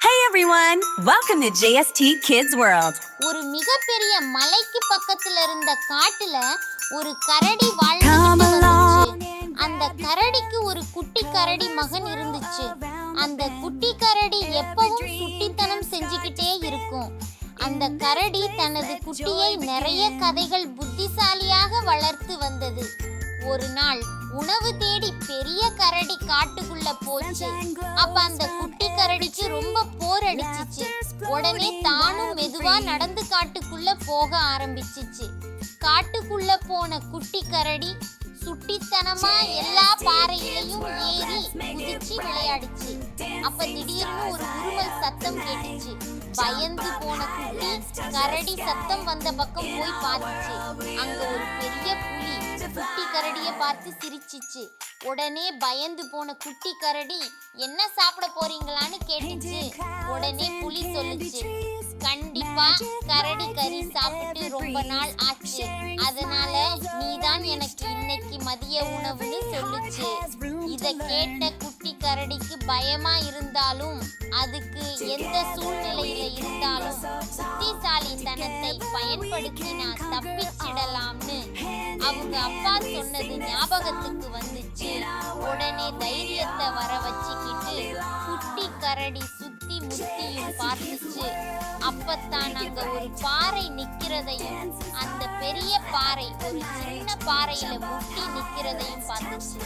Hey everyone! Welcome to JST Kids World. ஒரு மிகப்பெரிய மலைக்கு பக்கத்துல இருந்த காட்டுல ஒரு கரடி வாழ்ந்துட்டு வந்துச்சு. அந்த கரடிக்கு ஒரு குட்டி கரடி மகன் இருந்துச்சு. அந்த குட்டி கரடி எப்பவும் சுட்டித்தனம் செஞ்சுக்கிட்டே இருக்கும். அந்த கரடி தனது குட்டியை நிறைய கதைகள் புத்திசாலியாக வளர்த்து வந்தது. ஒரு நாள் உணவு தேடி பெரிய கரடி காட்டுக்குள்ள போச்சு. அப்ப அந்த குட்டி கரடிக்கு ரொம்ப போர் அடிச்சிச்சு. உடனே தானும் மெதுவா நடந்து காட்டுக்குள்ள போக ஆரம்பிச்சிச்சு. காட்டுக்குள்ள போன குட்டி கரடி சுட்டித்தனமா எல்லா பாறையிலையும் ஏறி குதிச்சு விளையாடுச்சு. அப்ப திடீர்னு ஒரு உருமல் சத்தம் கேட்டுச்சு. பயந்து போன குட்டி கரடி சத்தம் வந்த பக்கம் போய் பார்த்துச்சு. அங்க ஒரு பெரிய புலி குட்டி கரடிய பார்த்து சிரிச்சிச்சு. உடனே பயந்து போன குட்டி கரடி என்ன சாப்பிட போறீங்களான்னு கேட்டுச்சு. உடனே புலி சொல்லுச்சு, கண்டிப்பா கரடி கறி சாப்பிட்டு ரொம்ப நாள் ஆச்சு, அதனால நீதான் எனக்கு இன்னைக்கு மதிய உணவுன்னு சொல்லுச்சு. இத கேட்ட குட்டி கரடிக்கு பயமா இருந்தாலும் அதுக்கு எந்த சூழ்நிலையில இருந்தாலும் புத்திசாலித்தனத்தை பயன்படுத்தி நான் தப்பிச்சிடலாம்னு அவங்க அப்பா சொன்னது ஞாபகத்துக்கு வந்துச்சு. உடனே தைரியத்தை வர வச்சுக்கிட்டு குட்டி கரடி சுத்தி முத்தியும் பார்த்துச்சு. அப்பத்தான் அங்க ஒரு பாறை நிக்கிறதையும் அந்த பெரிய பாறை ஒரு சின்ன பாறையில முட்டி நிக்கிறதையும் பார்த்துச்சு.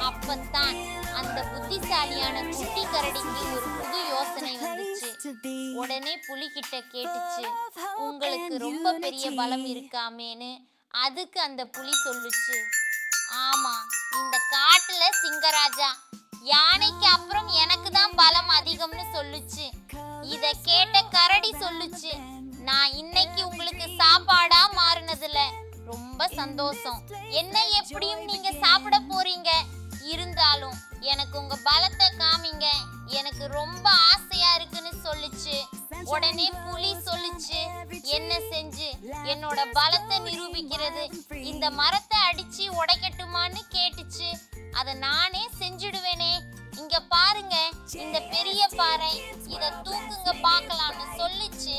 அப்பத்தான் அந்த புத்திசாலியான குட்டி கரடிக்கு ஒரு புது யோசனை வந்துச்சு. உடனே புலிகிட்ட கேட்டுச்சு, உங்களுக்கு ரொம்ப பெரிய பலம் இருக்காமேன்னு. அதுக்கு அந்த புலி சொல்லுச்சு, ஆமா, இந்த காட்டுல சிங்கராஜா, யானைக்கு அப்புறம் எனக்கு தான் பலம் அதிகம்னு சொல்லுச்சு. இத கேட்ட கரடி சொல்லுச்சு, நான் இன்னைக்கு உங்களுக்கு சாப்பாடா மாறினதுல ரொம்ப சந்தோஷம். என்ன எப்படியும் நீங்க சாப்பிட போறீங்க, இருந்தாலும் எனக்கு உங்க பலத்தை காமிங்க, எனக்கு ரொம்ப ஆசையா இருக்குன்னு சொல்லுச்சு. உடனே புலி சொல்லுச்சு, என்ன செஞ்சு என்னோட பலத்தை நிரூபிக்கிறது, இந்த மரத்தை அடிச்சு உடைக்கட்டுமான்னு கேட்டுச்சு. அத நானே செஞ்சுடுவேனே, இங்க பாருங்க இந்த பெரிய பாறை, இத தூக்குங்க பார்க்கலாம்னு சொல்லுச்சு.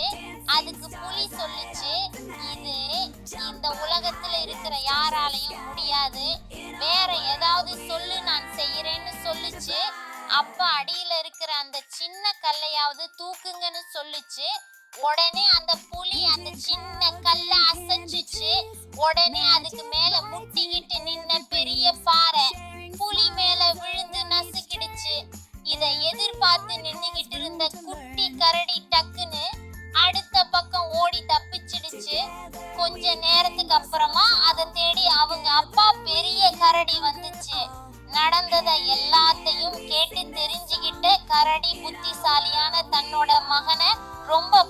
அதுக்கு புலி சொல்லுச்சு, இது இந்த உலகத்துல இருக்கிற யாராலையும் முடியாது, வேற ஏதாவது சொல்லு நான் செய்யறேன்னு சொல்லுச்சு. அப்ப அடியில இருக்கிற அந்த சின்ன கல்லையாவது தூக்குங்கன்னு சொல்லுச்சு. உடனே அந்த புலி அந்த சின்ன கல்ல அசைச்சுச்சு. உடனே அதுக்கு மேல முட்டிக்கிட்டு நின்ன பெரிய பாறை புலி மேல விழுந்து நசுக்கிடுச்சு. இத எதிர்பார்த்து நின்னுகிட்டு இருந்த குட்டி கரடி டக்குன்னு அடுத்த பக்கம் ஓடி தப்பிச்சிடுச்சு. கொஞ்ச நேரத்துக்கு அப்புறமா அதை தேடி அவங்க அப்பா பெரிய கரடி வந்துச்சு. நடந்ததை எல்லாத்தையும் கேட்டு தெரிஞ்சுக்கிட்ட கரடி புத்திசாலியான தன்னோட மகனை ரொம்ப